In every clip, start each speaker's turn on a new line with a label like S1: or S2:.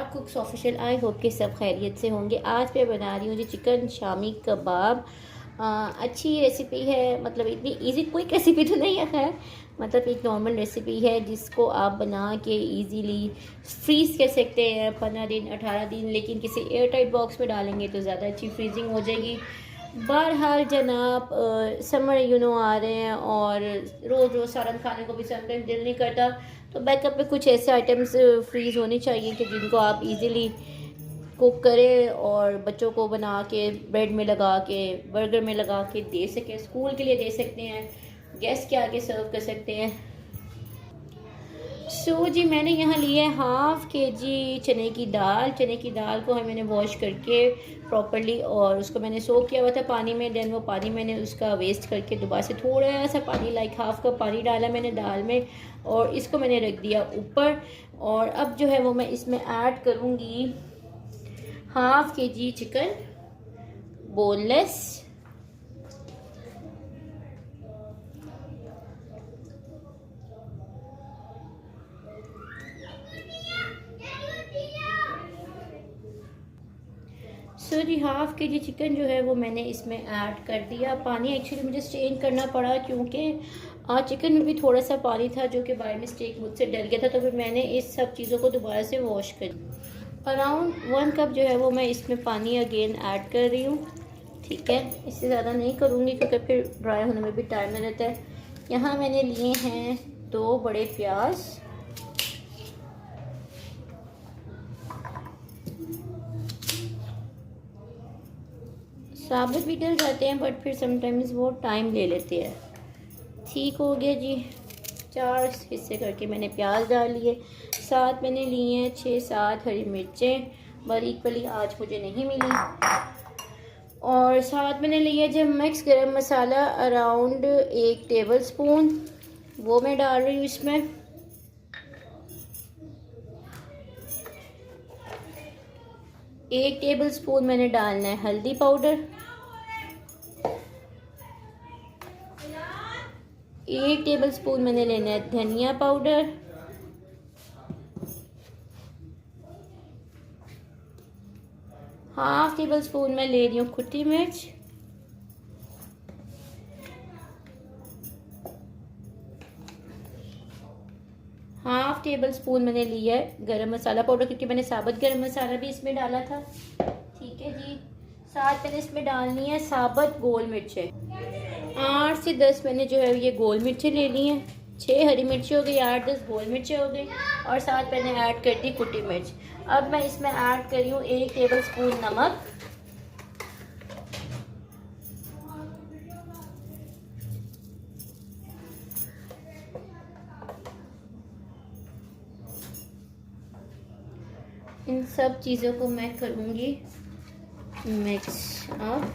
S1: Smart कुक्स official. I hope कि सब खैरियत से होंगे। आज मैं बना रही हूँ जी चिकन शामी कबाब। अच्छी रेसिपी है, मतलब इतनी इजी क्विक रेसिपी तो नहीं है खैर, मतलब एक नॉर्मल रेसिपी है जिसको आप बना के इजीली फ्रीज़ कर सकते हैं 15 दिन 18 दिन, लेकिन किसी एयर टाइट बॉक्स में डालेंगे तो ज़्यादा अच्छी फ्रीजिंग हो जाएगी। बहरहाल जनाब, समर आ रहे हैं और रोज़ रोज़ सालन खाने को भी समटाइम दिल नहीं करता, तो बैकअप में कुछ ऐसे आइटम्स फ्रीज़ होने चाहिए कि जिनको आप इजीली कुक करें और बच्चों को बना के ब्रेड में लगा के बर्गर में लगा के दे सकें, स्कूल के लिए दे सकते हैं, गेस्ट के आगे सर्व कर सकते हैं। जी मैंने यहाँ लिया है हाफ़ KG चने की दाल। चने की दाल को मैंने वॉश करके प्रॉपर्ली और उसको मैंने सोक किया हुआ था पानी में। देन वो पानी मैंने उसका वेस्ट करके दोबारा से थोड़ा सा पानी लाइक हाफ़ कप पानी डाला मैंने दाल में और इसको मैंने रख दिया ऊपर। और अब जो है वो मैं इसमें ऐड करूँगी हाफ़ KG चिकन बोनलेस। जी हाफ़ KG चिकन जो है वो मैंने इसमें ऐड कर दिया। पानी एक्चुअली मुझे स्ट्रेन करना पड़ा क्योंकि चिकन में भी थोड़ा सा पानी था जो कि बाय मिस्टेक मुझसे डल गया था, तो फिर मैंने इस सब चीज़ों को दोबारा से वॉश कर दिया। अराउंड 1 कप जो है वो मैं इसमें पानी अगेन ऐड कर रही हूँ। ठीक है, इससे ज़्यादा नहीं करूँगी क्योंकि फिर ड्राई होने में भी टाइम लग जाता है। यहाँ मैंने लिए हैं 2 बड़े प्याज, साबुत भी डल जाते हैं बट फिर समटाइम्स वो टाइम ले लेते हैं। ठीक हो गया जी, 4 हिस्से करके मैंने प्याज डाल लिए। साथ मैंने लिए हैं 6-7 हरी मिर्चें, बारीक वाली आज मुझे नहीं मिली। और साथ मैंने लिए जब मिक्स गरम मसाला अराउंड 1 टेबल स्पून, वो मैं डाल रही हूँ इसमें। एक टेबल स्पून मैंने डालना है हल्दी पाउडर, 1 टेबल स्पून मैंने लेना है धनिया पाउडर, हाफ टेबल स्पून मैं ले रही हूँ कुटी मिर्च, हाफ टेबल स्पून मैंने लिया है गरम मसाला पाउडर क्योंकि मैंने साबुत गरम मसाला भी इसमें डाला था। ठीक है जी, साथ मैंने इसमें डालनी है साबुत गोल मिर्चें। 8 से 10 मैंने जो है ये गोल मिर्चें ले ली हैं। 6 हरी मिर्ची हो गई, 8-10 गोल मिर्चें हो गई और साथ मैंने ऐड कर दी कुटी मिर्च। अब मैं इसमें ऐड कर रही हूँ 1 टेबल स्पून नमक, इन सब चीज़ों को मैं करूँगी मिक्स अप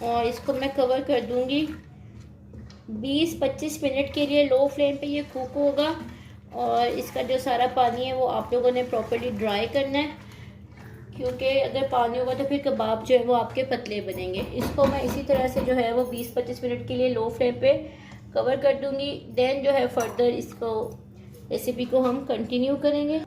S1: और इसको मैं कवर कर दूँगी 20-25 मिनट के लिए। लो फ्लेम पे ये कुक होगा और इसका जो सारा पानी है वो आप लोगों ने प्रॉपर्ली ड्राई करना है क्योंकि अगर पानी होगा तो फिर कबाब जो है वो आपके पतले बनेंगे। इसको मैं इसी तरह से जो है वो 20-25 मिनट के लिए लो फ्लेम पे कवर कर दूँगी। देन जो है फर्दर इसको रेसिपी को हम कंटिन्यू करेंगे।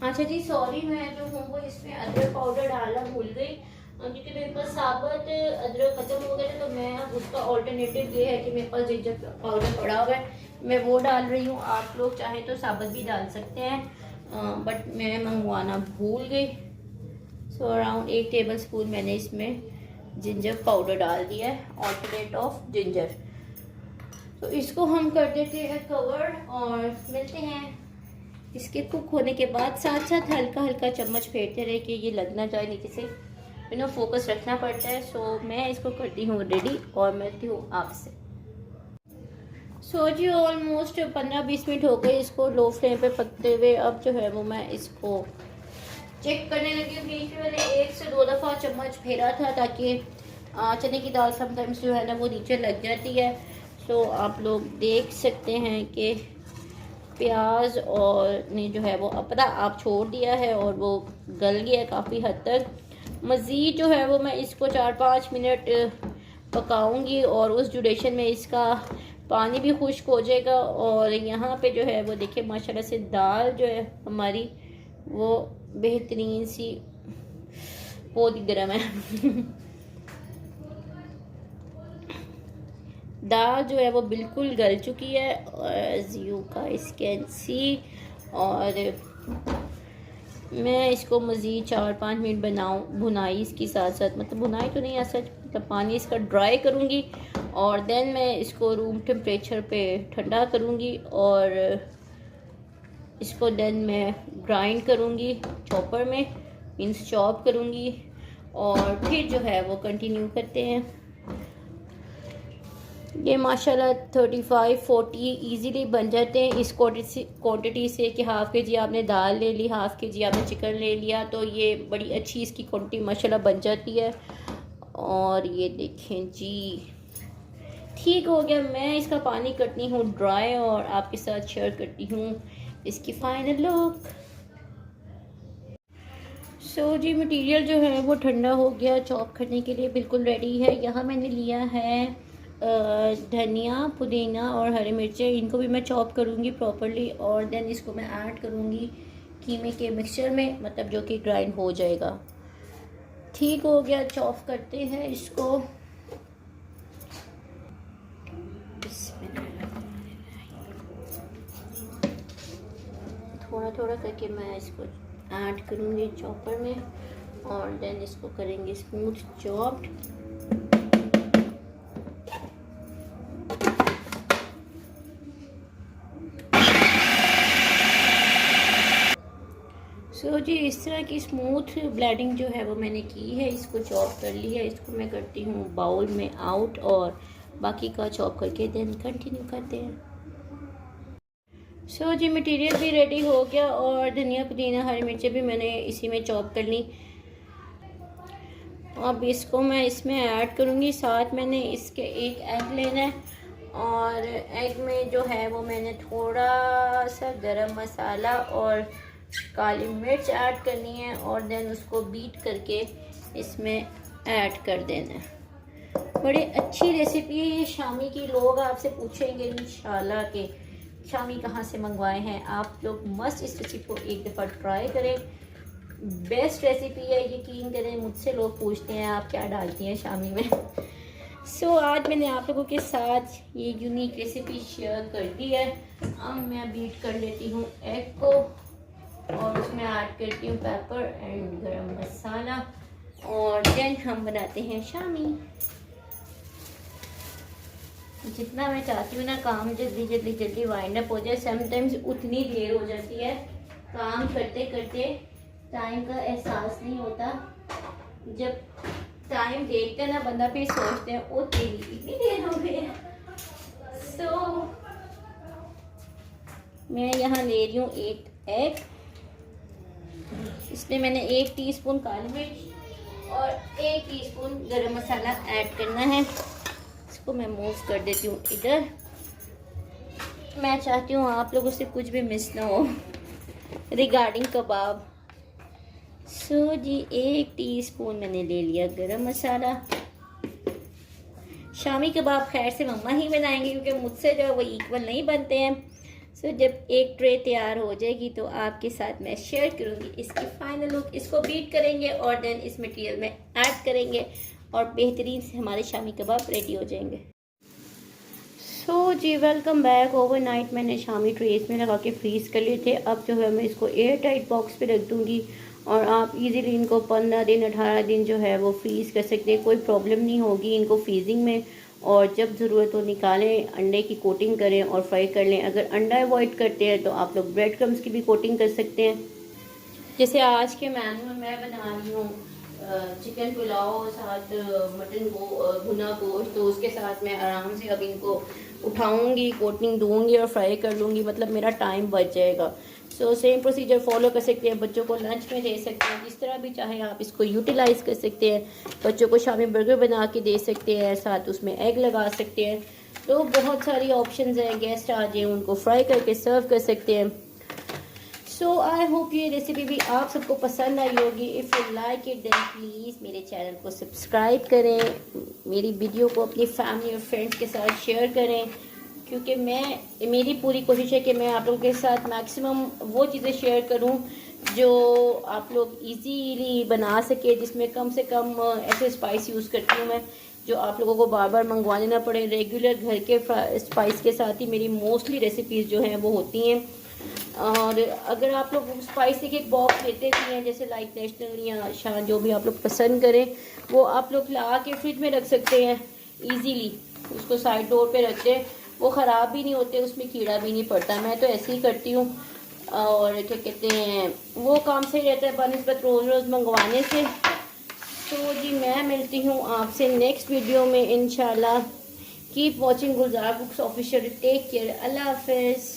S1: अच्छा जी, सॉरी मैं जो हूँ वो इसमें अदरक पाउडर डालना भूल गई क्योंकि मेरे पास साबुत अदरक खत्म हो गया था, तो मैं अब उसका ऑल्टरनेटिव ये है कि मेरे पास जिंजर पाउडर पड़ा हुआ है, मैं वो डाल रही हूँ। आप लोग चाहे तो साबुत भी डाल सकते हैं बट मैं मंगवाना भूल गई। सो अराउंड 1 टेबल स्पून मैंने इसमें जिंजर पाउडर डाल दिया है, ऑल्टरनेट ऑफ जिंजर। तो इसको हम कर देते हैं कवर और मिलते हैं इसके कुक होने के बाद। साथ साथ हल्का हल्का चम्मच फेरते रहे कि ये लग ना जाए नीचे से, फोकस रखना पड़ता है। सो मैं इसको करती हूँ रेडी और मिलती हूँ आपसे। जी ऑलमोस्ट 15-20 मिनट हो गए इसको लो फ्लेम पे पकते हुए। अब जो है वो मैं इसको चेक करने लगी हूँ। बीच में मैंने 1 से 2 दफ़ा चम्मच फेरा था ताकि चने की दाल समटाइम्स जो है ना वो नीचे लग जाती है। तो आप लोग देख सकते हैं कि प्याज और ने जो है वो अपना आप छोड़ दिया है और वो गल गया है काफ़ी हद तक। मज़ीद जो है वो मैं इसको 4-5 मिनट पकाऊंगी और उस ड्यूरेशन में इसका पानी भी खुश्क हो जाएगा। और यहाँ पे जो है वो देखिए माशाल्लाह से दाल जो है हमारी वो बेहतरीन सी बहुत ही गर्म है दाल जो है वो बिल्कुल गल चुकी है as you guys can see. और मैं इसको मज़ीद 4-5 मिनट भुनाई इसकी साथ साथ, मतलब भुनाई तो नहीं सच, मतलब पानी इसका ड्राई करूँगी और देन मैं इसको रूम टेम्परेचर पे ठंडा करूँगी और इसको देन मैं ग्राइंड करूँगी चॉपर में, मीन्स चॉप करूँगी और फिर जो है वो कंटिन्यू करते हैं। ये माशाल्लाह 35-40 इजीली बन जाते हैं इस क्वांटिटी से कि हाफ़ के जी आपने दाल ले ली, हाफ़ के जी आपने चिकन ले लिया, तो ये बड़ी अच्छी इसकी क्वांटिटी माशाल्लाह बन जाती है। और ये देखें जी ठीक हो गया। मैं इसका पानी करती हूँ ड्राई और आपके साथ शेयर करती हूँ इसकी फाइनल लुक। सो जी मटेरियल जो है वो ठंडा हो गया, चॉप करने के लिए बिल्कुल रेडी है। यहाँ मैंने लिया है धनिया, पुदीना और हरी मिर्चें, इनको भी मैं चॉप करूँगी प्रॉपरली और देन इसको मैं ऐड करूँगी कीमे के मिक्सचर में, मतलब जो कि ग्राइंड हो जाएगा। ठीक हो गया, चॉप करते हैं इसको। थोड़ा थोड़ा करके मैं इसको ऐड करूँगी चॉपर में और देन इसको करेंगे स्मूथ चॉप्ड। सो जी इस तरह की स्मूथ ब्लेंडिंग जो है वो मैंने की है, इसको चॉप कर लिया। इसको मैं करती हूँ बाउल में आउट और बाकी का चॉप करके देन कंटिन्यू करते हैं। सो जी मटेरियल भी रेडी हो गया और धनिया, पुदीना, हरी मिर्चें भी मैंने इसी में चॉप कर ली। अब इसको मैं इसमें ऐड करूँगी। साथ मैंने इसके एक एग लेना है और एग में जो है वो मैंने थोड़ा सा गरम मसाला और काली मिर्च ऐड करनी है और देन उसको बीट करके इसमें ऐड कर देना है। बड़ी अच्छी रेसिपी है ये शामी की। लोग आपसे पूछेंगे इंशाल्लाह कि शामी कहाँ से मंगवाए हैं। आप लोग मस्त इस रेसिपी को एक दफ़ा ट्राई करें, बेस्ट रेसिपी है, यकीन करें। मुझसे लोग पूछते हैं आप क्या डालती हैं शामी में। सो आज मैंने आप लोगों के साथ ये यूनिक रेसिपी शेयर कर दी है। अब मैं बीट कर लेती हूँ एग को और उसमें ऐड करती हूँ पेपर एंड गरम मसाला और देन हम बनाते हैं शामी। जितना मैं चाहती हूँ ना काम जल्दी वाइंड अप हो जाए, समटाइम्स उतनी देर हो जाती है काम करते करते, टाइम का एहसास नहीं होता। जब टाइम देखते हैं ना बंदा फिर सोचते हैं ओ तेरी इतनी देर हो गई है। सो मैं यहाँ ले रही हूँ एक एग, इसमें मैंने 1 टीस्पून काली मिर्च और 1 टीस्पून गरम मसाला ऐड करना है। इसको मैं मूव कर देती हूँ इधर। मैं चाहती हूँ आप लोगों से कुछ भी मिस ना हो रिगार्डिंग कबाब। सो जी 1 टीस्पून मैंने ले लिया गरम मसाला। शामी कबाब खैर से मम्मा ही बनाएंगे क्योंकि मुझसे जो है वो इक्वल नहीं बनते हैं। सो जब एक ट्रे तैयार हो जाएगी तो आपके साथ मैं शेयर करूँगी इसकी फाइनल लुक। इसको बीट करेंगे और देन इस मटेरियल में ऐड करेंगे और बेहतरीन से हमारे शामी कबाब रेडी हो जाएंगे। सो जी वेलकम बैक। ओवरनाइट मैंने शामी ट्रेस में लगा के फ्रीज कर लिए थे। अब जो है मैं इसको एयर टाइट बॉक्स पे रख दूँगी और आप इजीली इनको 15 दिन 18 दिन जो है वो फ्रीज़ कर सकते हैं। कोई प्रॉब्लम नहीं होगी इनको फ्रीजिंग में। और जब ज़रूरत हो निकालें, अंडे की कोटिंग करें और फ्राई कर लें। अगर अंडा अवॉइड करते हैं तो आप लोग ब्रेड क्रम्स की भी कोटिंग कर सकते हैं। जैसे आज के मेन्यू में मैं बना रही हूँ चिकन पुलाव साथ मटन भुना गोश्त, तो उसके साथ मैं आराम से अब इनको उठाऊंगी, कोटिंग दूंगी और फ्राई कर लूँगी, मतलब मेरा टाइम बच जाएगा। सो सेम प्रोसीजर फॉलो कर सकते हैं। बच्चों को लंच में दे सकते हैं, जिस तरह भी चाहें आप इसको यूटिलाइज़ कर सकते हैं। बच्चों को शामी बर्गर बना के दे सकते हैं, साथ उसमें एग लगा सकते हैं। तो बहुत सारी ऑप्शंस हैं। गेस्ट आ जाए उनको फ्राई करके सर्व कर सकते हैं। सो आई होप ये रेसिपी भी आप सबको पसंद आई होगी। If you like it then please मेरे चैनल को सब्सक्राइब करें, मेरी वीडियो को अपनी फैमिली और फ्रेंड्स के साथ शेयर करें क्योंकि मेरी पूरी कोशिश है कि मैं आप लोगों के साथ मैक्सिमम वो चीज़ें शेयर करूं जो आप लोग इजीली बना सके, जिसमें कम से कम ऐसे स्पाइस यूज़ करती हूँ मैं जो आप लोगों को बार बार मंगवाने ना पड़े। रेगुलर घर के स्पाइस के साथ ही मेरी मोस्टली रेसिपीज़ जो हैं वो होती हैं। और अगर आप लोग स्पाइस एक बॉक्स लेते भी हैं, जैसे लाइक नेशनल या शान, जो भी आप लोग पसंद करें, वो आप लोग ला के फ्रिज में रख सकते हैं इजीली। उसको साइड डोर पे रखते हैं, वो ख़राब भी नहीं होते, उसमें कीड़ा भी नहीं पड़ता। मैं तो ऐसे ही करती हूँ। और क्या कहते हैं, वो काम सही रहता है बनिस्बत रोज़ रोज़ मंगवाने से। तो जी मैं मिलती हूँ आपसे नेक्स्ट वीडियो में इंशाल्लाह। Keep watching Gulzar cooks official. Take care. अल्लाह हाफिज़।